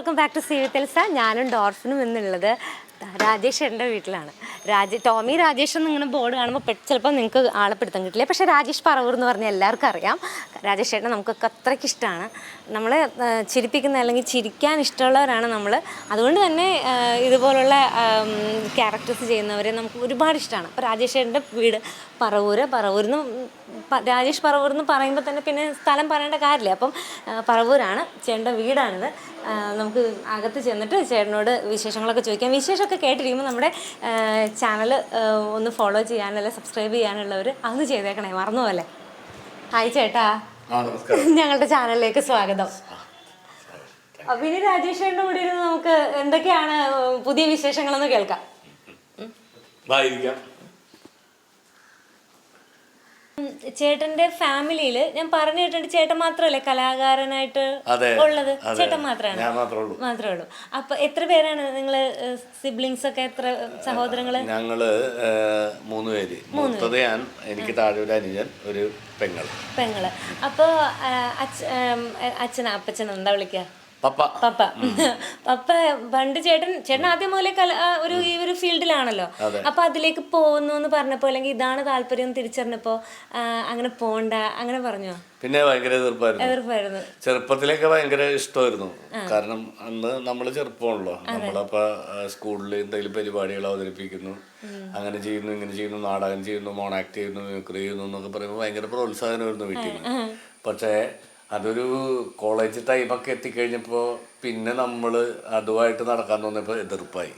Welcome back to സീരിയൽസ. ഞാനും ഡോർഫിനും എന്നുള്ളത് രാജേഷ് എൻ്റെ വീട്ടിലാണ്. ടോമി രാജേഷ് എന്നിങ്ങനെ ബോർഡ് കാണുമ്പോൾ ചിലപ്പോൾ നിങ്ങൾക്ക് ആളെ പിടുത്തം കിട്ടില്ല. പക്ഷേ രാജേഷ് പറവൂർ എന്ന് പറഞ്ഞാൽ എല്ലാവർക്കും അറിയാം. രാജേഷ് ചേട്ടനെ നമുക്കൊക്കെ അത്രയ്ക്ക് ഇഷ്ടമാണ്. നമ്മളെ ചിരിപ്പിക്കുന്ന അല്ലെങ്കിൽ ചിരിക്കാൻ ഇഷ്ടമുള്ളവരാണ് നമ്മൾ. അതുകൊണ്ട് തന്നെ ഇതുപോലുള്ള ക്യാരക്ടേഴ്സ് ചെയ്യുന്നവരെ നമുക്ക് ഒരുപാട് ഇഷ്ടമാണ്. അപ്പോൾ രാജേഷ് ചേട്ടൻ്റെ വീട് പറവൂരിന്ന് രാജേഷ് പറവൂർ എന്ന് പറയുമ്പോൾ തന്നെ പിന്നെ സ്ഥലം പറയേണ്ട കാര്യമില്ല. അപ്പം പറവൂരാണ് ചേട്ടൻ്റെ വീടാണിത്. നമുക്ക് അകത്ത് ചെന്നിട്ട് ചേട്ടനോട് വിശേഷങ്ങളൊക്കെ ചോദിക്കാം. വിശേഷമൊക്കെ കേട്ടിരിക്കുമ്പോൾ നമ്മുടെ ചാനൽ ഒന്ന് ഫോളോ ചെയ്യാനല്ല സബ്സ്ക്രൈബ് ചെയ്യാനുള്ളവർ അതൊന്ന് ചെയ്തേക്കണേ, മറന്നുപോലെ. ഹായ് ചേട്ടാ, ഞങ്ങളുടെ ചാനലിലേക്ക് സ്വാഗതം. അപ്പം ഇനി രാജേഷ് ചേട്ടൻ്റെ കൂടെ ഇരുന്ന് നമുക്ക് എന്തൊക്കെയാണ് പുതിയ വിശേഷങ്ങളെന്ന് കേൾക്കാം. ചേട്ടന്റെ ഫാമിലിയിൽ ഞാൻ പറഞ്ഞു കേട്ടിട്ട് ചേട്ടൻ മാത്രമല്ലേ കലാകാരനായിട്ട് ഉള്ളത്? ചേട്ടൻ മാത്രമേ ഉള്ളൂ. അപ്പൊ എത്ര പേരാണ് നിങ്ങള് സിബ്ലിങ്സ് ഒക്കെ? എത്ര സഹോദരങ്ങള്? ഞങ്ങള് 3 പേര്. ഞാൻ, എനിക്ക് താഴെ ഒരു അനുജൻ, ഒരു പെങ്ങള്. അപ്പൊ അപ്പച്ചൻ എന്താ വിളിക്കുക? പപ്പ. പണ്ട് ചേട്ടൻ ആദ്യം മുതലേ ഈ ഒരു ഫീൽഡിലാണല്ലോ. അപ്പൊ അതിലേക്ക് പോകുന്നു എന്ന് പറഞ്ഞപ്പോ അല്ലെങ്കിൽ ഇതാണ് താല്പര്യം തിരിച്ചറിഞ്ഞപ്പോ അങ്ങനെ പോണ്ട അങ്ങനെ പറഞ്ഞോ? പിന്നെ ഭയങ്കര എതിർപ്പായിരുന്നു. ചെറുപ്പത്തിലൊക്കെ ഭയങ്കര ഇഷ്ടമായിരുന്നു. കാരണം അന്ന് നമ്മള് ചെറുപ്പമാണല്ലോ. നമ്മളപ്പോ സ്കൂളിൽ എന്തെങ്കിലും പരിപാടികൾ അവതരിപ്പിക്കുന്നു, അങ്ങനെ ചെയ്യുന്നു, ഇങ്ങനെ ചെയ്യുന്നു, നാടകം ചെയ്യുന്നു, മോണാക്ട് ചെയ്യുന്നു, മിമിക്രി ചെയ്യുന്നു എന്നൊക്കെ പറയുമ്പോൾ ഭയങ്കര പ്രോത്സാഹനമായിരുന്നു വീട്ടിൽ നിന്ന്. പക്ഷേ അതൊരു കോളേജ് ടൈമൊക്കെ എത്തിക്കഴിഞ്ഞപ്പോൾ പിന്നെ നമ്മൾ അതുമായിട്ട് നടക്കാൻ തോന്നിയപ്പോൾ എതിർപ്പായി.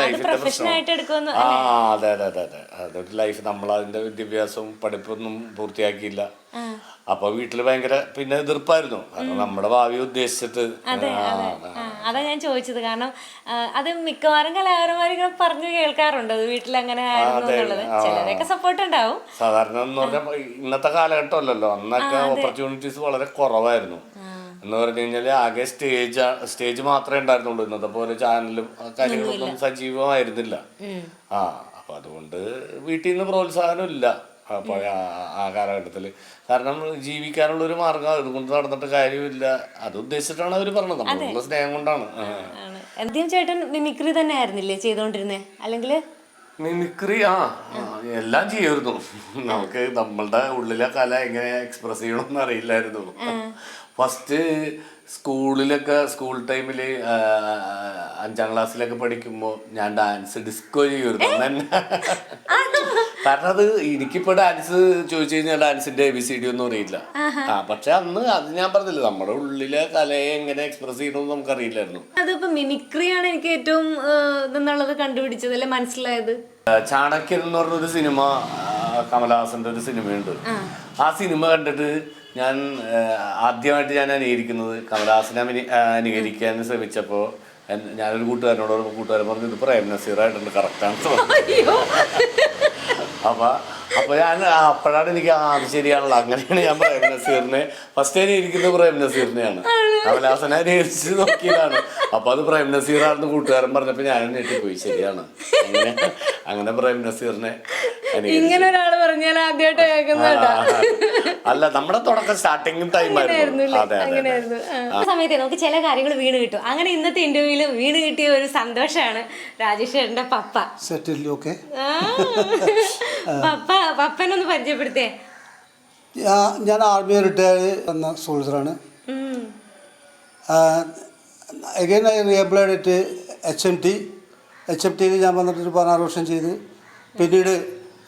ലൈഫിന്റെ പ്രശ്നം. അതെ. അതൊരു ലൈഫ്, നമ്മളതിന്റെ വിദ്യാഭ്യാസവും പഠിപ്പൊന്നും പൂർത്തിയാക്കിയില്ല. അപ്പൊ വീട്ടില് ഭയങ്കര പിന്നെ എതിർപ്പായിരുന്നു. കാരണം നമ്മുടെ ഭാവി ഉദ്ദേശിച്ചിട്ട്. അതാ ഞാൻ ചോദിച്ചത്. കാരണം അത് മിക്കവാറും കലാകാരന്മാരിങ്ങനെ പറഞ്ഞു കേൾക്കാറുണ്ട് വീട്ടിൽ അങ്ങനെ ചിലരൊക്കെ സപ്പോർട്ട് ഉണ്ടാവും. സാധാരണ എന്ന് പറഞ്ഞാൽ ഇന്നത്തെ കാലഘട്ടം അല്ലല്ലോ, അന്നൊക്കെ ഓപ്പർച്യൂണിറ്റീസ് വളരെ കുറവായിരുന്നു. എന്ന് പറഞ്ഞു കഴിഞ്ഞാല് ആകെ സ്റ്റേജ് മാത്രമേ ഉണ്ടായിരുന്നുള്ളൂ. ഇന്നത്തെ പോലെ ചാനലും കാര്യങ്ങളൊന്നും സജീവമായിരുന്നില്ല. അപ്പൊ അതുകൊണ്ട് വീട്ടിൽ നിന്ന് പ്രോത്സാഹനം ഇല്ല ആ കാലഘട്ടത്തില്. കാരണം ജീവിക്കാനുള്ള ഒരു മാർഗം അതുകൊണ്ട് നടന്നിട്ട് കാര്യമില്ല. അത് ഉദ്ദേശിച്ചിട്ടാണ് അവര് പറഞ്ഞത്, നമ്മളുള്ള സ്നേഹം കൊണ്ടാണ്. ചേട്ടൻ മിമിക്രി തന്നെ ആയിരുന്നില്ലേ ചെയ്തോണ്ടിരുന്നേ? അല്ലെങ്കിൽ മിമിക്രി എല്ലാം ചെയ്യുമായിരുന്നു. നമുക്ക് നമ്മളുടെ ഉള്ളിലെ കല എങ്ങനെ എക്സ്പ്രസ് ചെയ്യണമെന്ന് അറിയില്ലായിരുന്നു. ഫസ്റ്റ് സ്കൂൾ ടൈമില് 5ാം ക്ലാസ്സിലൊക്കെ പഠിക്കുമ്പോൾ ഞാൻ ഡാൻസ് ഡിസ്കോ ചെയ്യുമായിരുന്നു. കാരണം അത് എനിക്കിപ്പോ ഡാൻസ് ചോദിച്ചു കഴിഞ്ഞാൽ ഡാൻസിന്റെ ABCD ഒന്നും അറിയില്ല. പക്ഷെ അന്ന് അത് ഞാൻ പറഞ്ഞില്ല, നമ്മുടെ ഉള്ളിലെ കലയെ എങ്ങനെ എക്സ്പ്രസ് ചെയ്യണമെന്ന് നമുക്കറിയില്ലായിരുന്നു. അതിപ്പോ മിമിക്രിയാണ് എനിക്ക് ഏറ്റവും ഇതെന്നുള്ളത് കണ്ടുപിടിച്ചത് അല്ലെ മനസ്സിലായത്. ചാണക്യൻ എന്ന് പറഞ്ഞൊരു സിനിമ, കമലഹാസന്റെ ഒരു സിനിമയുണ്ട്. ആ സിനിമ കണ്ടിട്ട് ഞാൻ ആദ്യമായിട്ട് ഞാൻ അനുകരിക്കുന്നത് കമലഹാസനെ അനുകരിക്കാൻ ശ്രമിച്ചപ്പോൾ ഞാനൊരു കൂട്ടുകാരൻ പറഞ്ഞു ഇത് പ്രേം നസീറായിട്ടുണ്ട്, കറക്റ്റാണ്. അപ്പൊ ഞാൻ അപ്പോഴാണ് എനിക്ക് അത് ശരിയാണല്ലോ, അങ്ങനെയാണ് ഞാൻ പ്രേം നസീറിനെ ഫസ്റ്റ് അനുകരിക്കുന്നത്. പ്രേം നസീറിനെയാണ്. കമലഹാസനെ അനുകരിച്ച് നോക്കിയതാണ്. അപ്പൊ അത് പ്രേം നസീറാണെന്ന് കൂട്ടുകാരൻ പറഞ്ഞപ്പോ ഞാൻ ഞെട്ടിപ്പോയി. ശരിയാണ്, അങ്ങനെ പ്രേം നസീറിനെ ഇങ്ങനെ ഒരാള് പറഞ്ഞാൽ ആദ്യമായിട്ട് അല്ല, നമ്മുടെ തുടക്കം സ്റ്റാർട്ടിങ് ടൈം ആയിരുന്നു. സമയത്ത് നമുക്ക് ചില കാര്യങ്ങൾ വീണ് കിട്ടും. അങ്ങനെ ഇന്നത്തെ ഇന്റർവ്യൂവിൽ വീണ് കിട്ടിയ ഒരു സന്തോഷമാണ് രാജേഷ് ചേട്ടന്റെ പപ്പ. പപ്പനൊന്ന് പരിചയപ്പെടുത്തേ. ഞാൻ ആർമി റിട്ടയർ വന്ന സോൾജറാണ്. അഗൈൻ ഐ റീഎംപ്ലോയ്ഡ് അറ്റ് HMT ഞാൻ വന്നിട്ടൊരു 16 വർഷം ചെയ്തു. പിന്നീട്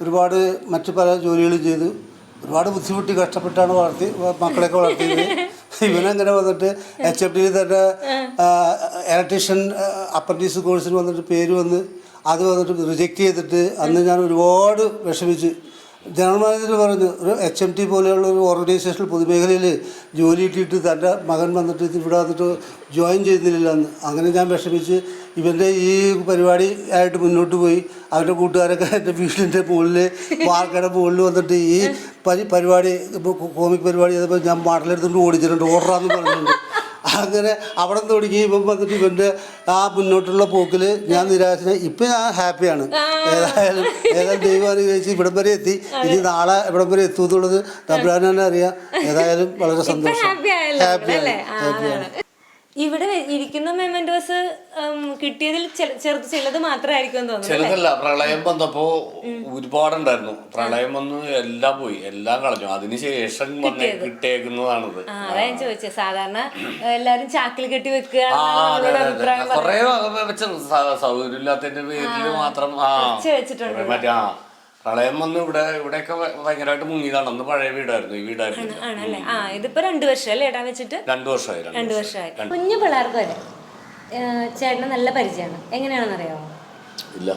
ഒരുപാട് മറ്റു പല ജോലികളും ചെയ്തു. ഒരുപാട് ബുദ്ധിമുട്ടി കഷ്ടപ്പെട്ടാണ് മക്കളെയൊക്കെ വളർത്തിയത്. ഇവനങ്ങനെ വന്നിട്ട് HMT തന്നെ ഇലക്ട്രീഷ്യൻ അപ്രന്റീസ് കോഴ്സിന് വന്നിട്ട് പേര് വന്ന് അത് വന്നിട്ട് റിജക്റ്റ് ചെയ്തിട്ട് അന്ന് ഞാൻ ഒരുപാട് വിഷമിച്ച്. ജനറൽ മാനേജർ പറഞ്ഞു ഒരു HMT പോലെയുള്ള ഒരു ഓർഗനൈസേഷനിൽ പൊതുമേഖലയിൽ ജോലി കിട്ടിയിട്ട് തൻ്റെ മകൻ വന്നിട്ട് ഇവിടെ വന്നിട്ട് ജോയിൻ ചെയ്യുന്നില്ലെന്ന്. അങ്ങനെ ഞാൻ വിഷമിച്ച് ഇവൻ്റെ ഈ പരിപാടി ആയിട്ട് മുന്നോട്ട് പോയി. അവൻ്റെ കൂട്ടുകാരൊക്കെ എൻ്റെ വീട്ടിൻ്റെ മുകളിൽ വാർക്കയുടെ മുകളിൽ വന്നിട്ട് ഈ പരിപാടി കോമിക് പരിപാടി ചെയ്തപ്പോൾ ഞാൻ മാടലെടുത്തിട്ട് ഓടിച്ചിട്ടുണ്ട്, ഓർഡറാന്ന് പറഞ്ഞിട്ടുണ്ട്. അങ്ങനെ അവിടെ നിന്ന് തുടങ്ങി ഇപ്പം വന്നിട്ട് ഇവൻ്റെ ആ മുന്നോട്ടുള്ള പോക്കിൽ ഞാൻ നിരാശനായി. ഇപ്പം ഞാൻ ഹാപ്പിയാണ്. ഏതായാലും ദൈവം അനുഗ്രഹിച്ച് ഇവിടം വരെ എത്തി. ഇനി നാളെ ഇവിടം വരെ എത്തും എന്നുള്ളത് തമ്പുരാൻ തന്നെ അറിയാം. ഏതായാലും വളരെ സന്തോഷം, ഹാപ്പിയാണ്. ഇവിടെ ഇരിക്കുന്ന മെമന്റോസ് കിട്ടിയതിൽ ചിലത് മാത്രമായിരിക്കും തോന്നുന്നു. ചിലതല്ല, പ്രളയം വന്നപ്പോ ഒരുപാടുണ്ടായിരുന്നു. പ്രളയം വന്ന് എല്ലാം പോയി, എല്ലാം കളഞ്ഞു. അതിനുശേഷം കിട്ടിയേക്കുന്നതാണിത്. അതാ ഞാൻ ചോദിച്ചത്. സാധാരണ എല്ലാരും ചാക്കിൽ കെട്ടി വെക്കുക. കൊറേ സൗകര്യം ഇല്ലാത്തതിന്റെ പേരില് മാത്രം വെച്ചിട്ടുണ്ട്. മറ്റേ പ്രളയം വന്ന് ഇവിടെയൊക്കെ ഭയങ്കരമായിട്ട് മുങ്ങിയതാണ്. അന്ന് പഴയ വീടായിരുന്നു, ഈ വീടായിരുന്നു. ആണല്ലേ? ഇതിപ്പോ 2 വർഷം അല്ലേ ഏട്ടാ വെച്ചിട്ട്? 2 വർഷമായി. 2 വർഷമായി. കുഞ്ഞു പിള്ളേർക്ക് വരെ ചേട്ടന് നല്ല പരിചയമാണ്. എങ്ങനെയാണെന്നറിയാവോ? ഇല്ല.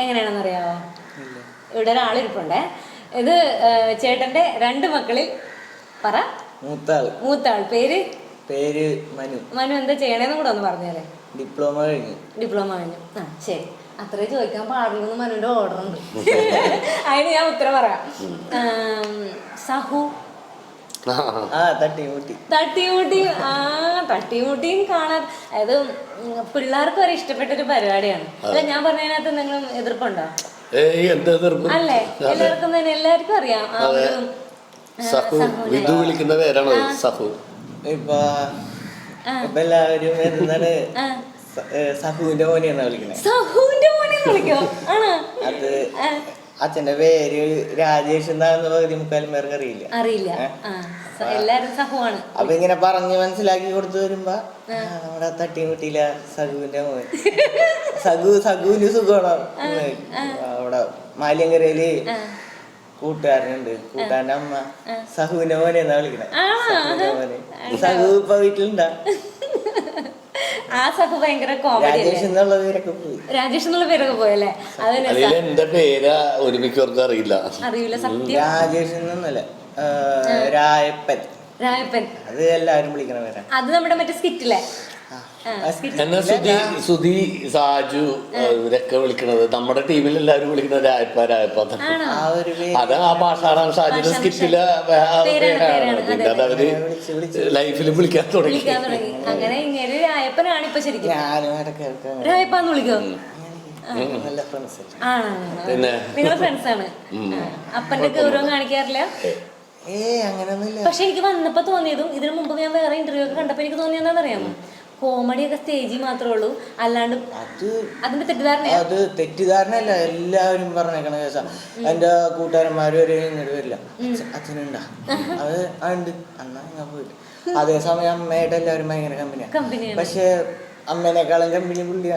എങ്ങനെയാണെന്നറിയാവോ? ഇവിടെ ഒരാളിരിപ്പുണ്ടേ. ഇത് ചേട്ടന്റെ 2 മക്കളിൽ പറ. മൂത്താൾ പേര് മനു. മനു എന്താ ചെയ്യണേന്നും കൂടെ ഒന്ന് പറഞ്ഞേരെ. ഡിപ്ലോമ കഴിഞ്ഞു. ശരി, അത്രേ ചോദിക്കാൻ പാടുള്ളൂ. മനുവിന്റെ ഓർഡർ ഉണ്ട്. അതിന് ഞാൻ ഉത്തരം പറയാം. സഹു. തട്ടിമുട്ടിയും കാണാൻ, അതായത് പിള്ളേർക്ക് വരെ ഇഷ്ടപ്പെട്ട ഒരു പരിപാടിയാണ്. അല്ല, ഞാൻ പറഞ്ഞതിനകത്ത് നിങ്ങൾ എതിർപ്പുണ്ടോ? അല്ലേ? എല്ലാവർക്കും അറിയാം. വിളിക്കുന്ന പേരാണ് സഹു. ഇപ്പൊ എല്ലാവരും എന്താണ് സഹുവിന്റെ മോനെന്നാ വിളിക്കണേ. അത് അച്ഛന്റെ പേര് രാജേഷ് എന്താണെന്ന് പകുതി മുക്കാലും പേർക്ക് അറിയില്ല. എല്ലാരും സഹുവാണ്. അപ്പൊ ഇങ്ങനെ പറഞ്ഞ് മനസ്സിലാക്കി കൊടുത്തു വരുമ്പോ നമ്മുടെ തട്ടിമുട്ടിയില്ല സഹുവിന്റെ മോൻ. സഹുവിന് സുഖമാണ്. അവിടെ മാലിയങ്കരയില് കൂട്ടുകാരനുണ്ട്, കൂട്ടുകാരന്റെ അമ്മ സഹുവിന്റെ മോനെന്നാ വിളിക്കണേ. സഹു ഇപ്പൊ വീട്ടിലുണ്ടാ. ആ സഹു ഭയങ്കര കോമഡി. രാജേഷ് എന്നുള്ള പേരൊക്കെ പോയല്ലേ? എന്റെ പേര് ഒരുമിക്കവർക്ക് അറിയില്ല. സത്യം. രാജേഷ് എന്നല്ല, രായപ്പൻ. അത് എല്ലാവരും വിളിക്കണ പേരാ. അത് നമ്മുടെ മറ്റേ സ്കിറ്റിലെ എന്നെ സുധി, സാജു ഇവരൊക്കെ വിളിക്കണത്, നമ്മുടെ ടീമിൽ എല്ലാവരും വിളിക്കുന്നത് രായപ്പ. അത് ആ ഭാഷാറാം സാജുന്റെ സ്കിറ്റിലെ പിന്നെ അതവര് ലൈഫിൽ വിളിക്കാൻ തുടങ്ങി. അങ്ങനെ ഇങ്ങനെ രായപ്പനാണ് ഇപ്പൊ ശരിക്കും. രായപ്പാന്ന് വിളിക്കോ? പിന്നെ നിങ്ങളെ ഫ്രണ്ട്സാണ്. അപ്പന്റെ ഗൗരവം കാണിക്കാറില്ല? അങ്ങനെയൊന്നുമില്ല. പക്ഷെ എനിക്ക് വന്നപ്പോ തോന്നിയതും ഇതിനു മുമ്പ് ഞാൻ വേറെ ഇന്റർവ്യൂ ഒക്കെ കണ്ടപ്പോ എനിക്ക് തോന്നിയെന്താണെന്നറിയാമോ? കോമഡിയൊക്കെ സ്റ്റേജിൽ മാത്രമേ ഉള്ളൂ, അല്ലാണ്ട് അതിന്റെ തെറ്റിദ്ധാരണയല്ല. എല്ലാവരും പറഞ്ഞേക്കണ കേസാ. എന്റെ കൂട്ടുകാരന്മാര് വരെ ഇങ്ങോട്ട് വരില്ല. അച്ഛനുണ്ടാ? അത് ഉണ്ട്. അന്നാ ഞാൻ പോയിട്ട്. അതേസമയം അമ്മയായിട്ട് എല്ലാവരും ഭയങ്കര കമ്പനിയാണ്. പക്ഷെ അമ്മേനേക്കാളും കമ്പനി പുള്ളിയാ.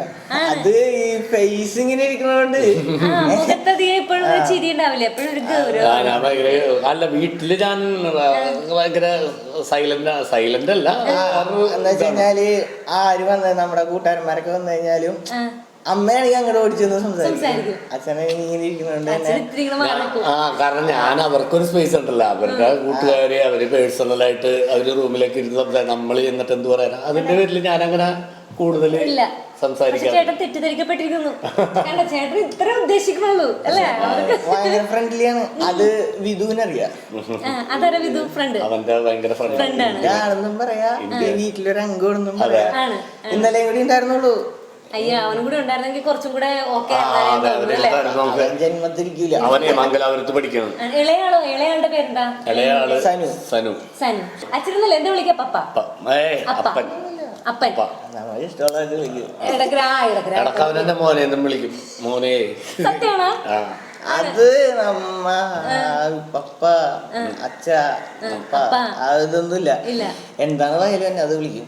അത് ഈ ഫേസ് ഇങ്ങനെ ഇരിക്കണോണ്ട് അല്ല, വീട്ടില് ഞാൻ ഭയങ്കര സൈലന്റ് അല്ല. എന്താ വെച്ചുകഴിഞ്ഞാല് ആര് വന്നത്, നമ്മുടെ കൂട്ടുകാരന്മാരൊക്കെ വന്നു കഴിഞ്ഞാലും അമ്മയാണെങ്കിൽ അങ്ങോട്ട് ഓടിച്ചെന്ന് സംസാരിക്കും. അച്ഛനെ ഇങ്ങനെ ഇരിക്കുന്നോണ്ട് കാരണം ഞാൻ അവർക്കൊരു സ്പേസ് ഉണ്ടല്ലോ, അവരുടെ കൂട്ടുകാര് അവര് പേഴ്സണലായിട്ട് അവര് റൂമിലേക്ക് ഇരുന്ന് സംസാരിക്കും. നമ്മൾ എന്നിട്ട് എന്ത് പറയാനാ? അതിന്റെ പേരിൽ ഞാനങ്ങനെ കൂടുതൽ സംസാരിക്കാം. ചേട്ടൻ തെറ്റിദ്ധരിക്കപ്പെട്ടിരിക്കുന്നു. ചേട്ടൻ ഇത്ര ഉദ്ദേശിക്കണുള്ളൂ അല്ലേ? ഭയങ്കര ഫ്രണ്ട്ലിയാണ്. അത് വിധുവിനറിയാം. അതാരാ വിധു? ഫ്രണ്ട്. അവന്റെ ഭയങ്കര ഫ്രണ്ടാണെന്നും പറയാ, വീട്ടിലൊരു അംഗമാണെന്നും പറയാ. ഇന്നലെ കൂടി ഉണ്ടായിരുന്നുള്ളൂ. അയ്യോ, അവനും കൂടെ ഉണ്ടായിരുന്നെങ്കിൽ കുറച്ചും കൂടെ ഓക്കെ. ജന്മത്തിരിക്കൂല. അവനെ മംഗലാപുരത്ത് പഠിക്കണം. ഇളയാളുടെ പേരെന്താ? ഇളയാള് സനു. സനു. അച്ഛനല്ലേ എന്താ വിളിക്കാ? പപ്പ. അപ്പൻ. ഇടക്കവനെ മോനെ എന്നും വിളിക്കും. മോനെ. സത്യമാണോ? അത് നമ്മ പപ്പ അച്ഛ പപ്പ അതൊന്നുമില്ല. എന്താണ് വയലും തന്നെ അത് വിളിക്കും.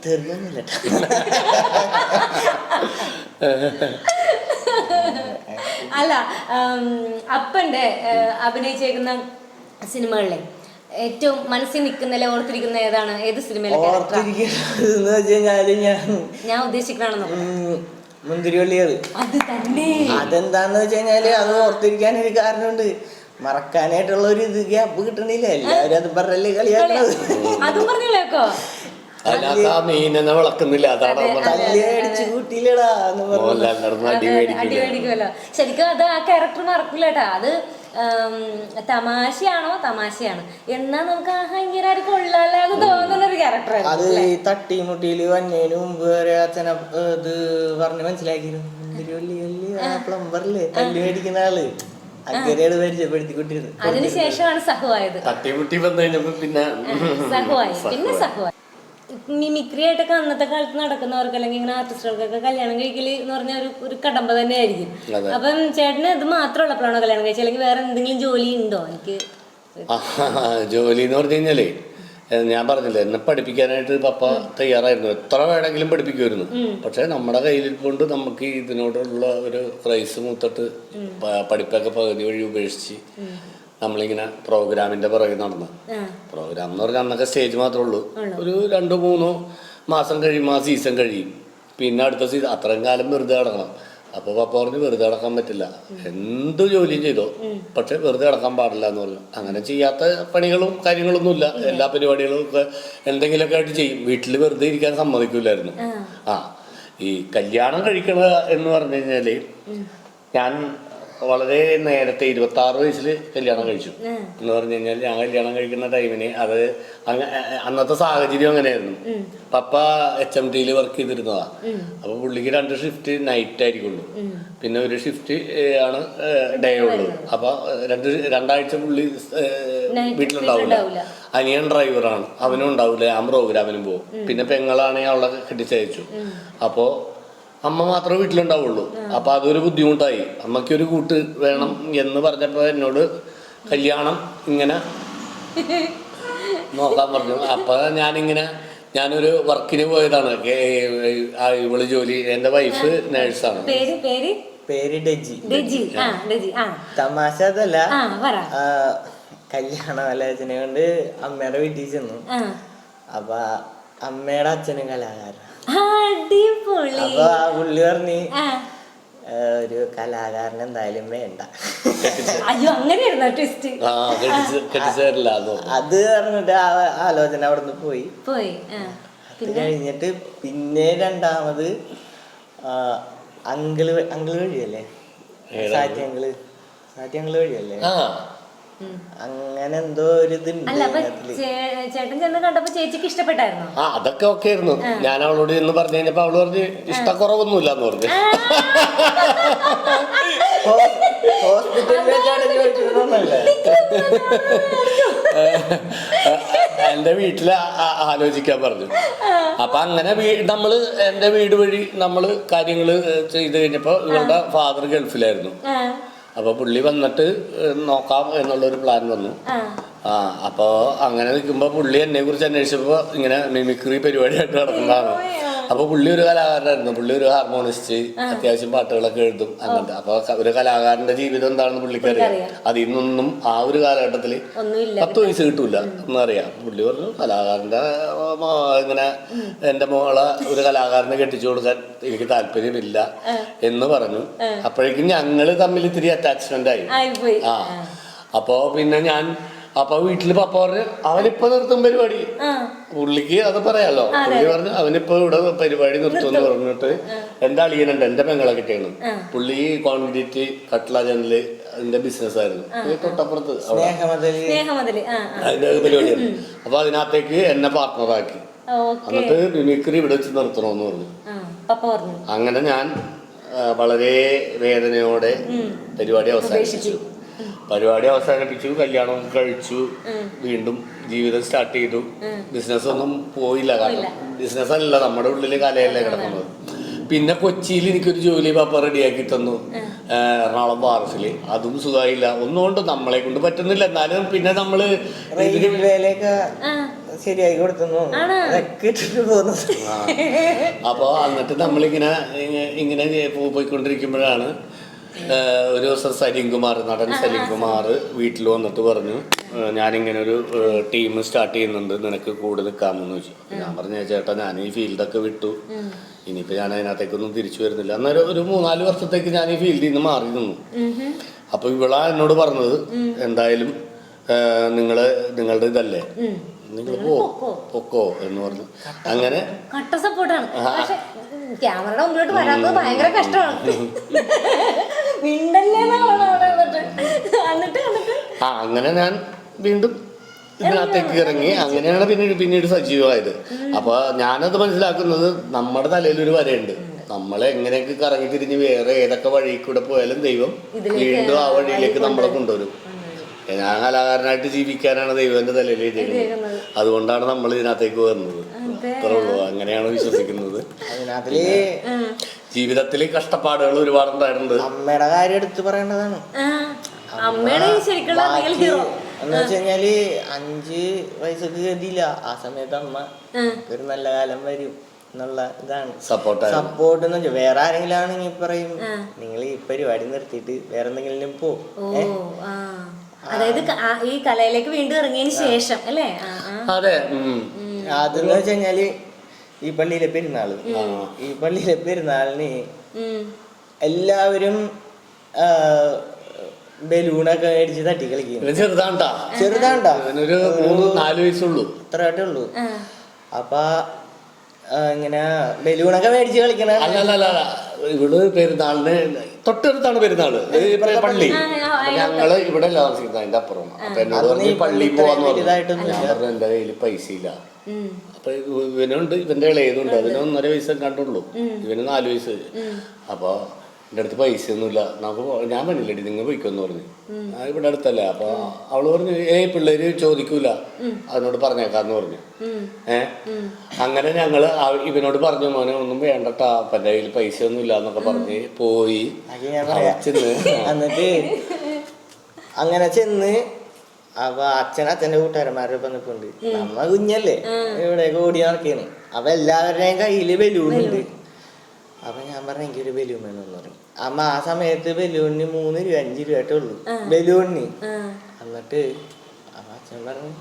തീർക്കൊന്നുമില്ല. അല്ല, അപ്പന്റെ അഭിനയിച്ചേക്കുന്ന സിനിമകളിലെ ഏറ്റവും മനസ്സിൽ നിൽക്കുന്നല്ലേ, ഓർത്തിരിക്കുന്ന ഏതാണ്? ഏത് സിനിമയിലെ ഞാൻ ഉദ്ദേശിക്കണോ? മുന്തിരിവള്ളിയത്. അത് തന്നെ. അതെന്താന്ന് വെച്ച് കഴിഞ്ഞാല് അത് ഓർത്തിരിക്കാൻ ഒരു കാരണമുണ്ട്. മറക്കാനായിട്ടുള്ള ഒരു ഇത് ഗ്യാപ്പ് കിട്ടണില്ല. എല്ലാവരും അത് പറഞ്ഞല്ലേ കളിയാക്കുന്നത്. അതും പറഞ്ഞില്ലേക്കോ? മീനെന്നെ വളക്കുന്നില്ല. അടിച്ചു കൂട്ടിയില്ലടാ അടി മേടിക്കുമല്ലോ. ശരിക്കും അത് ആ ക്യാരക്ടർ മറക്കില്ലട്ടാ. അത് തമാശയാണ് എന്നാ നമുക്ക് ഇങ്ങനെ കൊള്ളാല്ലേ അത് തോന്നുന്നൊരു ക്യാരക്ടർ. അത് ഈ തട്ടിമുട്ടിയില് വന്നതിന് മുമ്പ് വരെ അച്ഛനെ ഇത് പറഞ്ഞ് മനസ്സിലാക്കിയിരുന്നു. പ്ലംബറില് തല്ലി മേടിക്കുന്ന ആള് അങ്ങനെയാണ് പരിചയപ്പെടുത്തിക്കൊണ്ടിരുന്നത്. അതിനുശേഷമാണ് സഹുവായത്. തട്ടിമുട്ടി വന്നു കഴിഞ്ഞപ്പോ പിന്നെ സഹുവായി. മിമിക്രി ആയിട്ടൊക്കെ അന്നത്തെ കാലത്ത് നടക്കുന്നവർക്ക് അല്ലെങ്കിൽ ഇങ്ങനെ ആർട്ടിസ്റ്റുകൾക്കൊക്കെ കല്യാണം കഴിക്കല് എന്ന് പറഞ്ഞ ഒരു കടമ്പ തന്നെ ആയിരിക്കും. അപ്പം ചേട്ടന് ഇത് മാത്രമുള്ളപ്പോഴാണോ കല്യാണം കഴിച്ചത്, അല്ലെങ്കിൽ വേറെ എന്തെങ്കിലും ജോലി ഉണ്ടോ? എനിക്ക് ജോലി എന്ന് പറഞ്ഞു കഴിഞ്ഞാലേ ഞാൻ പറഞ്ഞില്ലേ, എന്നെ പഠിപ്പിക്കാനായിട്ട് പപ്പ തയ്യാറായിരുന്നു, എത്ര വേണമെങ്കിലും പഠിപ്പിക്കുമായിരുന്നു. പക്ഷെ നമ്മുടെ കയ്യിൽ കൊണ്ട് നമുക്ക് ഇതിനോടുള്ള ഒരു ക്രൈസ് മൂത്തിട്ട് പഠിപ്പൊക്കെ പകുതി വഴി ഉപേക്ഷിച്ച് നമ്മളിങ്ങനെ പ്രോഗ്രാമിന്റെ പുറകെ നടന്നു. പ്രോഗ്രാം എന്ന് പറഞ്ഞാൽ അന്നൊക്കെ സ്റ്റേജ് മാത്രമേ ഉള്ളൂ. ഒരു 2-3 മാസം കഴിയുമ്പോൾ ആ സീസൺ കഴിയും. പിന്നെ അടുത്ത സീസൺ അത്രയും കാലം വെറുതെ കിടക്കണം. അപ്പോൾ പപ്പ പറഞ്ഞു വെറുതെ കിടക്കാൻ പറ്റില്ല, എന്ത് ജോലിയും ചെയ്തോ, പക്ഷെ വെറുതെ കിടക്കാൻ പാടില്ല എന്ന് പറഞ്ഞു. അങ്ങനെ ചെയ്യാത്ത പണികളും കാര്യങ്ങളൊന്നുമില്ല, എല്ലാ പരിപാടികളും ഒക്കെ എന്തെങ്കിലുമൊക്കെ ആയിട്ട് ചെയ്യും. വീട്ടിൽ വെറുതെ ഇരിക്കാൻ സമ്മതിക്കില്ലായിരുന്നു. ഈ കല്യാണം കഴിക്കണ എന്ന് പറഞ്ഞു കഴിഞ്ഞാല് ഞാൻ വളരെ നേരത്തെ 26 വയസ്സിൽ കല്യാണം കഴിച്ചു എന്ന് പറഞ്ഞു കഴിഞ്ഞാൽ, ഞാൻ കല്യാണം കഴിക്കുന്ന ടൈമിന് അത് അന്നത്തെ സാഹചര്യം അങ്ങനെയായിരുന്നു. പപ്പ HMTയിൽ വർക്ക് ചെയ്തിരുന്നതാ. അപ്പൊ പുള്ളിക്ക് 2 ഷിഫ്റ്റ് നൈറ്റ് ആയിരിക്കുള്ളൂ, പിന്നെ ഒരു ഷിഫ്റ്റ് ആണ് ഡേ ഉള്ളൂ. അപ്പൊ രണ്ടാഴ്ച പുള്ളി വീട്ടിലുണ്ടാവില്ല. അനിയൻ ഡ്രൈവറാണ്, അവനും ഉണ്ടാവില്ല, ഞാൻ പ്രോഗ്രാമിനും പോകും. പിന്നെ പെങ്ങളാണെങ്കിൽ അവളെ കെട്ടിച്ചയച്ചു. അപ്പോ അമ്മ മാത്രമേ വീട്ടിലുണ്ടാവുള്ളൂ. അപ്പൊ അതൊരു ബുദ്ധിമുട്ടായി. അമ്മയ്ക്കൊരു കൂട്ട് വേണം എന്ന് പറഞ്ഞപ്പോ എന്നോട് കല്യാണം ഇങ്ങനെ നോക്കാൻ പറഞ്ഞു. അപ്പൊ ഞാനൊരു വർക്കിന് പോയതാണ്. ഇവള് ജോലി, എന്റെ വൈഫ് നേഴ്സാണ്. പേര് ഡെജി. തമാശ അതല്ല, കല്യാണ ആലോചന കൊണ്ട് അമ്മയുടെ വീട്ടിൽ ചെന്നു. അപ്പൊ അമ്മയുടെ അച്ഛനും കലാകാരൻ. അപ്പൊ ആ പുള്ളി പറഞ്ഞ് ഒരു കലാകാരൻ എന്തായാലും വേണ്ട. അയ്യോ, അങ്ങനെയായിരുന്നു ട്വിസ്റ്റ്. അത് പറഞ്ഞിട്ട് ആലോചന അവിടെ നിന്ന് പോയി. അത് കഴിഞ്ഞിട്ട് പിന്നെ രണ്ടാമത് അങ്കിള് വഴിയല്ലേ, സാറ്റങ്കിള് വഴിയല്ലേ, അങ്ങനെ എന്തോ ഒരു ചേട്ടൻ ചെന്ന് കണ്ടപ്പോ ചേച്ചിക്ക് ഇഷ്ടപ്പെട്ടായിരുന്നു. അതൊക്കെ ഒക്കെ ആയിരുന്നു. ഞാൻ അവളോട് എന്ന് പറഞ്ഞു കഴിഞ്ഞപ്പോ അവള് പറഞ്ഞ് ഇഷ്ടക്കുറവൊന്നുമില്ല എന്ന് പറഞ്ഞു. എന്റെ വീട്ടില് ആലോചിക്കാൻ പറഞ്ഞു. അപ്പൊ അങ്ങനെ നമ്മള് എന്റെ വീട് വഴി നമ്മള് കാര്യങ്ങള് ചെയ്ത് കഴിഞ്ഞപ്പോ ഇവളുടെ ഫാദർ ഗൾഫിലായിരുന്നു. അപ്പൊ പുള്ളി വന്നിട്ട് നോക്കാം എന്നുള്ളൊരു പ്ലാൻ വന്നു. അപ്പൊ അങ്ങനെ നിൽക്കുമ്പോ പുള്ളി എന്നെ കുറിച്ച് അന്വേഷിച്ചപ്പോ ഇങ്ങനെ മിമിക്രി പരിപാടിയായിട്ട് നടക്കുന്നതാണ്. അപ്പൊ പുള്ളി ഒരു കലാകാരനായിരുന്നു. പുള്ളി ഒരു ഹാർമോണിസ്റ്റ്, അത്യാവശ്യം പാട്ടുകളൊക്കെ എഴുതും അങ്ങനത്തെ. അപ്പൊ ഒരു കലാകാരന്റെ ജീവിതം എന്താണെന്ന് പുള്ളിക്കറിയാം. അതിൽ നിന്നൊന്നും ആ ഒരു കാലഘട്ടത്തില് 10 വയസ്സ് കിട്ടൂല എന്നറിയാം. പുള്ളി പറഞ്ഞു കലാകാരന്റെ ഇങ്ങനെ എന്റെ മോളെ ഒരു കലാകാരനെ കെട്ടിച്ചു കൊടുക്കാൻ എനിക്ക് താല്പര്യമില്ല എന്ന് പറഞ്ഞു. അപ്പോഴേക്കും ഞങ്ങള് തമ്മിൽ ഇത്തിരി അറ്റാച്ച്മെന്റ് ആയി. അപ്പൊ പിന്നെ അപ്പൊ വീട്ടില് പപ്പ പറഞ്ഞു അവനിപ്പോ നിർത്തും പരിപാടി. പുള്ളിക്ക് അത് പറയാലോ. പുള്ളി പറഞ്ഞു അവനിപ്പോ ഇവിടെ പരിപാടി നിർത്തുമെന്ന് പറഞ്ഞിട്ട് എന്റെ അളിയനുണ്ട്, എന്റെ പെങ്ങളെ കിട്ടിയാണ്. പുള്ളി കോൺക്രീറ്റ് കട്ട്ല ജനല് അതിന്റെ ബിസിനസ് ആയിരുന്നു തൊട്ടപ്പുറത്ത്, അതിന്റെ പരിപാടിയായിരുന്നു. അപ്പൊ അതിനകത്തേക്ക് എന്നെ പാർട്ട്ണറാക്കി. എന്നിട്ട് മിമിക്രി ഇവിടെ വെച്ച് നിർത്തണമെന്ന് പറഞ്ഞു. അങ്ങനെ ഞാൻ വളരെ വേദനയോടെ പരിപാടി അവസാനിപ്പിച്ചു. കല്യാണം കഴിച്ചു, വീണ്ടും ജീവിതം സ്റ്റാർട്ട് ചെയ്തു. ബിസിനസ് ഒന്നും പോയില്ല, കാരണം ബിസിനസ് അല്ല, നമ്മുടെ ഉള്ളില് കലയല്ലേ കിടക്കുന്നത്. പിന്നെ കൊച്ചിയിൽ എനിക്കൊരു ജോലി പപ്പ റെഡിയാക്കി തന്നു, എറണാകുളം ബാർസില്. അതും സുഖമായില്ല, ഒന്നുകൊണ്ട് നമ്മളെ കൊണ്ട് പറ്റുന്നില്ല. എന്നാലും പിന്നെ നമ്മള് ശരിയായി കൊടുത്തു. അപ്പൊ എന്നിട്ട് നമ്മളിങ്ങനെ പോയിക്കൊണ്ടിരിക്കുമ്പോഴാണ് ഒരു ദിവസം നടൻ സലീംകുമാർ വീട്ടിൽ വന്നിട്ട് പറഞ്ഞു ഞാനിങ്ങനെ ഒരു ടീം സ്റ്റാർട്ട് ചെയ്യുന്നുണ്ട്, നിനക്ക് കൂടെ നിൽക്കാമെന്ന് ചോദിച്ചു. ഞാൻ പറഞ്ഞു ചേട്ടാ ഞാൻ ഈ ഫീൽഡൊക്കെ വിട്ടു, ഇനിയിപ്പോൾ ഞാൻ അതിനകത്തേക്കൊന്നും തിരിച്ചു വരുന്നില്ല. അന്നേരം ഒരു 3-4 വർഷത്തേക്ക് ഞാൻ ഈ ഫീൽഡിൽ നിന്ന് മാറി നിന്നു. അപ്പോൾ ഇവളാ എന്നോട് പറഞ്ഞത് എന്തായാലും നിങ്ങളുടെ ഇതല്ലേ, നിങ്ങൾ പൊക്കോ എന്ന് പറഞ്ഞു. അങ്ങനെ ക്യാമറയുടെ മുമ്പിലോട്ട് വരാത്തത് ഭയങ്കര കഷ്ടമാണ്. അങ്ങനെ ഞാൻ വീണ്ടും ഇതിനകത്തേക്ക് ഇറങ്ങി. അങ്ങനെയാണ് പിന്നീട് സജീവമായത്. അപ്പൊ ഞാനത് മനസ്സിലാക്കുന്നത് നമ്മുടെ തലയിൽ ഒരു വരയുണ്ട്. നമ്മളെ എങ്ങനെയൊക്കെ കറങ്ങി തിരിഞ്ഞ് വേറെ ഏതൊക്കെ വഴി കൂടെ പോയാലും ദൈവം വീണ്ടും ആ വഴിയിലേക്ക് നമ്മളെ കൊണ്ടുവരും. ഞാൻ കലാകാരനായിട്ട് ജീവിക്കാനാണ് ദൈവത്തിന്റെ തലയിൽ എഴുതിയിരിക്കുന്നത്. അതുകൊണ്ടാണ് നമ്മൾ ഇതിനകത്തേക്ക് വരുന്നത്. അത്രേ ഉള്ളൂ, അങ്ങനെയാണ് വിശ്വസിക്കുന്നത്. അതിനകത്തില് ജീവിതത്തിൽ കഷ്ടപ്പാടുകൾ ഒരുപാടുണ്ടായിട്ടുണ്ട്. അമ്മയുടെ കാര്യം എടുത്ത് പറയേണ്ടതാണ്. അമ്മയുടെ ശരിക്കുള്ള റിയൽ ഹീറോ എന്ന് വെച്ച് കഴിഞ്ഞാല് 5 വയസ്സൊക്കെ ഗതിയില്ല. ആ സമയത്ത് അമ്മ ഒരു നല്ല കാലം വരും എന്നുള്ള ഇതാണ് സപ്പോർട്ട് എന്ന് വെച്ചാൽ. വേറെ ആരെങ്കിലും ആണെങ്കിൽ പറയും നിങ്ങൾ ഈ പരിപാടി നിർത്തിയിട്ട് വേറെ എന്തെങ്കിലും പോ. അതായത് ഈ കലയിലേക്ക് വീണ്ടും ഇറങ്ങിയതിന് ശേഷം അല്ലേ? അതെ. അതെന്ന് വെച്ച് കഴിഞ്ഞാല് ഈ പള്ളിയിലെ പെരുന്നാളിന് എല്ലാവരും ബലൂണൊക്കെ മേടിച്ച് തട്ടി കളിക്കും. ചെറുതാണ്ടാ ഒരു 4 വയസ്സുള്ളൂ, അത്രയായിട്ടേ ഉള്ളൂ. അപ്പൊ ഇങ്ങനെ ബലൂണൊക്കെ മേടിച്ച് കളിക്കണ. അല്ല ഇവിടെ പെരുന്നാളിന് തൊട്ടടുത്താണ് പെരുന്നാള്, പള്ളി. ഞങ്ങള് ഇവിടെ താമസിക്കുന്നത് അതിന്റെ അപ്പുറം. അപ്പൊ എന്നോട് പറഞ്ഞു പള്ളിയിൽ പോവാന്ന് പറഞ്ഞു. ഞാൻ പറഞ്ഞു എന്റെ കയ്യിൽ പൈസ ഇല്ല. അപ്പൊ ഇവനുണ്ട്, ഇവന്റെ ഇളയതുണ്ട്, അതിന് 1.5 വയസ്സ് കണ്ടുള്ളൂ, ഇവന് 4 വയസ്സ്. അപ്പൊ എൻ്റെ അടുത്ത് പൈസ ഒന്നുമില്ല, നമുക്ക് ഞാൻ പറഞ്ഞില്ലടി നിങ്ങൾ പോയിക്കോന്ന് പറഞ്ഞു. ഇവിടെ അടുത്തല്ലേ. അപ്പൊ അവള് പറഞ്ഞു പിള്ളേര് ചോദിക്കൂല, അതിനോട് പറഞ്ഞേക്കാന്ന് പറഞ്ഞു. അങ്ങനെ ഞങ്ങള് ഇവനോട് പറഞ്ഞു മോനെ ഒന്നും വേണ്ടട്ടാ, അപ്പൊ എൻ്റെ കയ്യിൽ പൈസ ഒന്നും ഇല്ല എന്നൊക്കെ പറഞ്ഞ് പോയി. എന്നിട്ട് അങ്ങനെ ചെന്ന് അപ്പൊ അച്ഛൻ്റെ കൂട്ടുകാരന്മാരുടെ ഒപ്പം നിൽക്കുന്നുണ്ട്. നമ്മ കുഞ്ഞല്ലേ ഇവിടെയൊക്കെ ഓടി നടക്കേണ്. അപ്പൊ എല്ലാവരുടെയും കയ്യില് ബലൂണുണ്ട്. അപ്പൊ ഞാൻ പറഞ്ഞു എനിക്കൊരു ബലൂൺ വേണമെന്ന് പറഞ്ഞു. അമ്മ ആ സമയത്ത് ബലൂണിന് 3 രൂപ 5 രൂപയായിട്ടേ ഉള്ളൂ ബലൂണിന്. എന്നിട്ട് അപ്പൊ അച്ഛൻ പറഞ്ഞു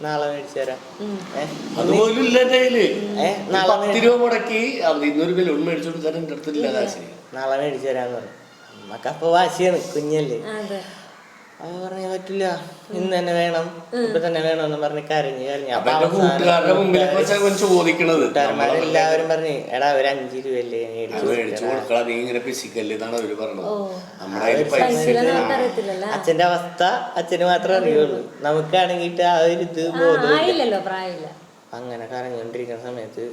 നാളെ മേടിച്ചു തരാം. നാളെ മേടിച്ചു തരാന്ന് പറഞ്ഞു. അമ്മക്ക് അപ്പൊ വാശിയാണ്, കുഞ്ഞല്ലേ. അത് പറഞ്ഞ പറ്റില്ല, ഇന്ന് തന്നെ വേണം, ഇപ്പൊ തന്നെ വേണമെന്ന് പറഞ്ഞ് കരഞ്ഞ് കൂട്ടുകാരെല്ലാവരും പറഞ്ഞു എടാ ഒരു 5 രൂപയല്ലേ അച്ഛന്റെ അവസ്ഥ അച്ഛന് മാത്രമേ അറിയുള്ളൂ. നമുക്കാണെങ്കിട്ട് ആ ഒരു ഇത് ബോധമില്ലല്ലോ. അങ്ങനെ കരഞ്ഞോണ്ടിരിക്കുന്ന സമയത്ത്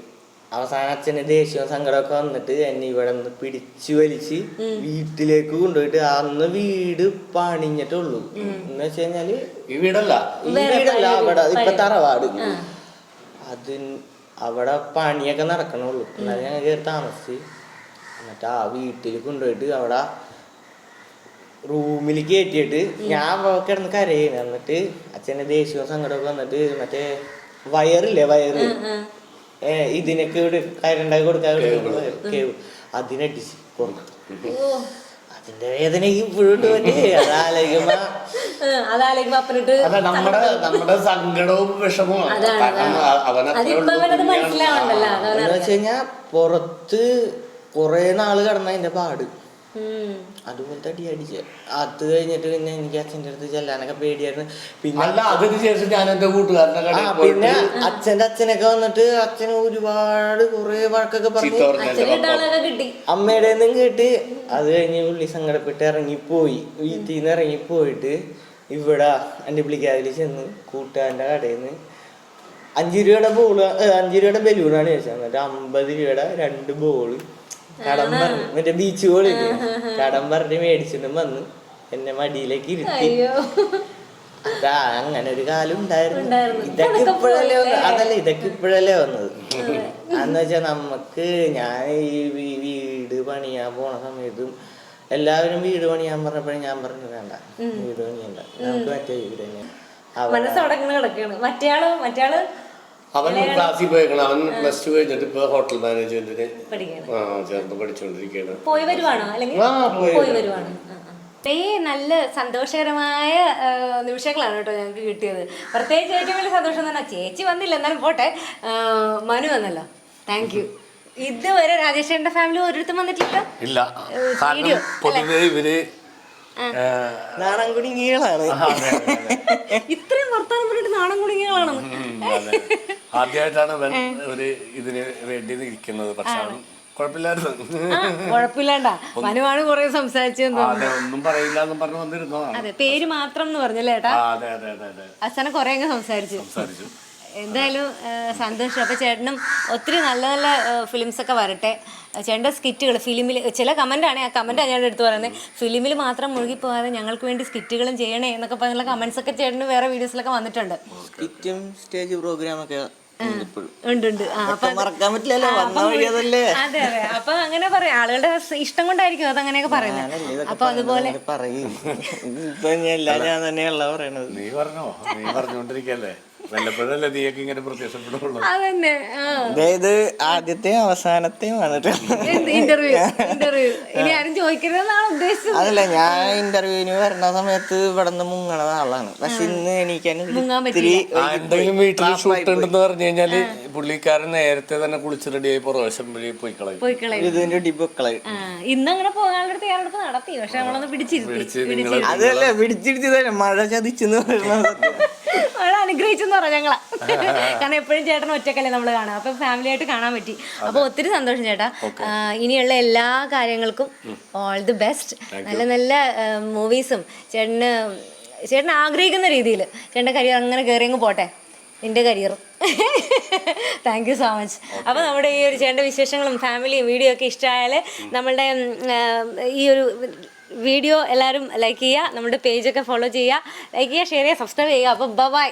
അവസാനം അച്ഛന് ദേഷ്യവും സങ്കടമൊക്കെ വന്നിട്ട് എന്നെ ഇവിടെ നിന്ന് പിടിച്ചു വലിച്ച് വീട്ടിലേക്ക് കൊണ്ടുപോയിട്ട് അന്ന് വീട് പണിഞ്ഞിട്ടുള്ളൂ. എന്ന് വെച്ച് കഴിഞ്ഞാല് ഈ വീടല്ല അവിടെ ഇപ്പൊ തറവാട്. അവിടെ പണിയൊക്കെ നടക്കണുള്ളൂ. എന്നാലും ഞങ്ങൾ കയറി താമസിച്ച്. എന്നിട്ട് ആ വീട്ടിൽ കൊണ്ടുപോയിട്ട് അവിടെ റൂമിൽ കയറ്റിയിട്ട് ഞാൻ കിടന്ന് കരയുന്നു. എന്നിട്ട് അച്ഛന്റെ ദേഷ്യവും സങ്കടമൊക്കെ വന്നിട്ട് മറ്റേ വയറില്ലേ, വയറ് ഇതിനൊക്കെ കരണ്ടാക്കി കൊടുക്കാൻ അതിനടിച്ച് കൊടുക്കും. അതിന്റെ വേദന ഇപ്പോഴും നമ്മുടെ സങ്കടവും വിഷമവും എന്ന് വെച്ച് കഴിഞ്ഞാ പുറത്ത് കൊറേ നാള് കിടന്ന അതിന്റെ പാട് അതുപോലത്തെ അടി അടിച്ച. അത് കഴിഞ്ഞിട്ട് പിന്നെ എനിക്ക് അച്ഛൻ്റെ അടുത്ത് ചെല്ലാനൊക്കെ പേടിയായിരുന്നു. പിന്നെ പിന്നെ അച്ഛനൊക്കെ വന്നിട്ട് അച്ഛന് ഒരുപാട് കുറെ വഴക്കൊക്കെ പറഞ്ഞു, അമ്മയുടെ നിന്നും കേട്ട്. അത് കഴിഞ്ഞ് പുള്ളി സങ്കടപ്പെട്ട് ഇറങ്ങിപ്പോയി. വീട്ടിൽ നിന്ന് ഇറങ്ങിപ്പോയിട്ട് ഇവിടെ എൻ്റെ പുള്ളിക്കാരിൽ ചെന്ന് കൂട്ടുകാരൻ്റെ കടയിൽ നിന്ന് 5 രൂപയുടെ ബലൂണാണ് ചോദിച്ചത്. എന്നിട്ട് 50 രൂപയുടെ 2 ബോള് കടം പറഞ്ഞു, മറ്റേ ബീച്ച് ബോളില്ലേ, കടം പറഞ്ഞ് മേടിച്ചിട്ടും വന്ന് എന്നെ മടിയിലേക്ക് ഇരുത്തി. അതാ അങ്ങനെ ഒരു കാലം ഉണ്ടായിരുന്നു. ഇതൊക്കെ ഇപ്പോഴല്ലേ വന്നത്. അന്ന് വെച്ചാൽ നമുക്ക് ഞാൻ ഈ വീട് പണിയാൻ പോണ സമയത്തും എല്ലാവരും വീട് പണിയാൻ പറഞ്ഞപ്പോഴും ഞാൻ പറഞ്ഞു വേണ്ട, വീട് പണിയണ്ട, നമുക്ക് മറ്റേ വീട് തന്നെയാണ്. അവൻ ക്ലാസ്സിൽ പോയേക്കണം. അവൻ +2 കഴിഞ്ഞിട്ട് ഇപ്പൊ ഹോട്ടൽ മാനേജ്മെന്റിന് ചേർന്ന് പഠിച്ചുകൊണ്ടിരിക്കുകയാണ്. നല്ല സന്തോഷകരമായ നിമിഷങ്ങളാണ് കേട്ടോ ഞങ്ങൾക്ക് കിട്ടിയത്. പ്രത്യേകിച്ച് ഏറ്റവും വലിയ സന്തോഷം എന്ന് പറഞ്ഞാൽ ചേച്ചി വന്നില്ല, എന്നാലും പോട്ടെ, മനു വന്നല്ലോ. Thank you. ഇതുവരെ രാജേഷേട്ടന്റെ ഫാമിലി ഒരിടത്തും വന്നിട്ടില്ല. ഇല്ല, പൊതുവെ ഇവര് നാണം കുടുങ്ങികളാണ്. ഇത്രയും വർത്താനം പറഞ്ഞിട്ട് നാണം കുടുങ്ങികളാണ്. ആദ്യമായിട്ടാണ് ഒരു ഇതിന് വേണ്ടി ഇരിക്കുന്നത്. പക്ഷെ കുഴപ്പമില്ലാണ്ടാ, മനുവാണ് കുറെ സംസാരിച്ചെന്ന് ഒന്നും പറയില്ല എന്ന് പറഞ്ഞു വന്നിരുന്നോ. അതെ, പേര് മാത്രം എന്ന് പറഞ്ഞല്ലേ ഏട്ടാ. അച്ഛനെ കുറെ അങ്ങ് സംസാരിച്ചു. എന്തായാലും സന്തോഷം. അപ്പോൾ ചേട്ടനും ഒത്തിരി നല്ല നല്ല ഫിലിംസൊക്കെ വരട്ടെ. ചേട്ടൻ്റെ സ്കിറ്റുകൾ ഫിലിമിൽ ചില കമൻറ്റാണ്, ആ കമൻറ്റാണ് ഞാൻ എടുത്ത് പറയുന്നത്. ഫിലിമിൽ മാത്രം മുഴുകിപ്പോകാതെ ഞങ്ങൾക്ക് വേണ്ടി സ്കിറ്റുകളും ചെയ്യണേ എന്നൊക്കെ പറഞ്ഞുള്ള കമൻസൊക്കെ ചേട്ടന് വേറെ വീഡിയോസിലൊക്കെ വന്നിട്ടുണ്ട്. സ്കിറ്റും സ്റ്റേജ് പ്രോഗ്രാമൊക്കെ ഉണ്ട്. അപ്പൊ മറക്കാൻ പറ്റില്ലല്ലോ, വന്ന വഴിയതല്ലേ. അതെ അതെ. അപ്പൊ അങ്ങനെ പറയാം, ആളുകളുടെ ഇഷ്ടം കൊണ്ടായിരിക്കും അത് അങ്ങനെയൊക്കെ പറയുന്നത്. അപ്പൊ അതുപോലെ പറയും. ഇപ്പൊ എല്ലാം ഞാൻ തന്നെയല്ല പറയണത്. നീ പറഞ്ഞോണ്ടിരിക്കല്ലേ, വല്ലപ്പോഴല്ലേ നീയൊക്കെ ഇങ്ങനെ പ്രത്യക്ഷപ്പെടുള്ളൂ. അതന്നെ. അതായത് ആദ്യത്തെ അവസാനത്തെ വന്നിട്ട് ഇന്റർവ്യൂ ഇനി ആരും ചോദിക്കരുതെന്നാണ് ഉദ്ദേശിച്ചത്. അതല്ല, ഞാൻ ഇന്റർവ്യൂവിന് വരുന്ന സമയത്ത് ഇവിടെ നിന്ന് മുങ്ങണ ആളാണ്. പക്ഷെ ഇന്ന് എനിക്ക് എന്തെങ്കിലും വീട്ടിൽ ഷൂട്ട് ഉണ്ടെന്ന് പറഞ്ഞു കഴിഞ്ഞാല് പുള്ളിക്കാരൻ നേരത്തെ തന്നെ കുളിച്ച് റെഡിയായി പുറവശം വഴി പോയി കളയും. ഇതിന്റെ ഡിബക്കള് ഇന്ന് അങ്ങനെ പോകാനുള്ള തയ്യാറെടുപ്പ് നടത്തി, പക്ഷെ നമ്മളൊന്ന് പിടിച്ചിരുത്തി. അതല്ല, പിടിച്ചിരുത്തിയതല്ല, മഴ ചതിച്ചെന്ന് പറയുന്നത്. മഴ അനുഗ്രഹിച്ചെന്ന് പറഞ്ഞ ഞങ്ങളാ. കാരണം എപ്പോഴും ചേട്ടൻ ഒറ്റക്കല്ലേ നമ്മൾ കാണാം, അപ്പൊ ഫാമിലി ആയിട്ട് കാണാൻ പറ്റി. അപ്പൊ ഒത്തിരി സന്തോഷം ചേട്ടാ. ഇനിയുള്ള എല്ലാ കാര്യങ്ങൾക്കും ഓൾ ദി ബെസ്റ്റ്. നല്ല നല്ല മൂവീസും ചേട്ടൻ ആഗ്രഹിക്കുന്ന രീതിയിൽ ചേട്ടൻ്റെ കരിയർ അങ്ങനെ കയറിയങ്ങ് പോട്ടെ, നിന്റെ കരിയറും. Thank you so much. അപ്പോൾ നമ്മുടെ ഈ ഒരു ചേട്ടൻ്റെ വിശേഷങ്ങളും ഫാമിലിയും വീഡിയോ ഒക്കെ ഇഷ്ടമായാൽ നമ്മളുടെ ഈ ഒരു വീഡിയോ എല്ലാവരും ലൈക്ക് ചെയ്യുക, നമ്മുടെ പേജൊക്കെ ഫോളോ ചെയ്യുക, ലൈക്ക് ചെയ്യുക, ഷെയർ ചെയ്യുക, സബ്സ്ക്രൈബ് ചെയ്യുക. അപ്പോൾ ബൈ.